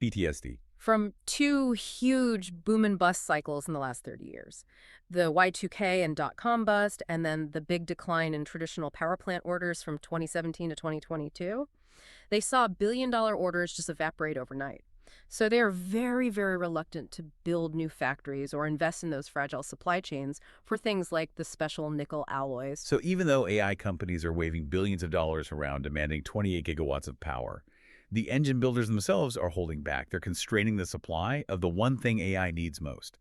PTSD. From two huge boom and bust cycles in the last 30 years. The Y2K and dot-com bust, and then the big decline in traditional power plant orders from 2017 to 2022. They saw billion-dollar orders just evaporate overnight. So they are very, very reluctant to build new factories or invest in those fragile supply chains for things like the special nickel alloys. So even though AI companies are waving billions of dollars around demanding 28 gigawatts of power, the engine builders themselves are holding back. They're constraining the supply of the one thing AI needs most.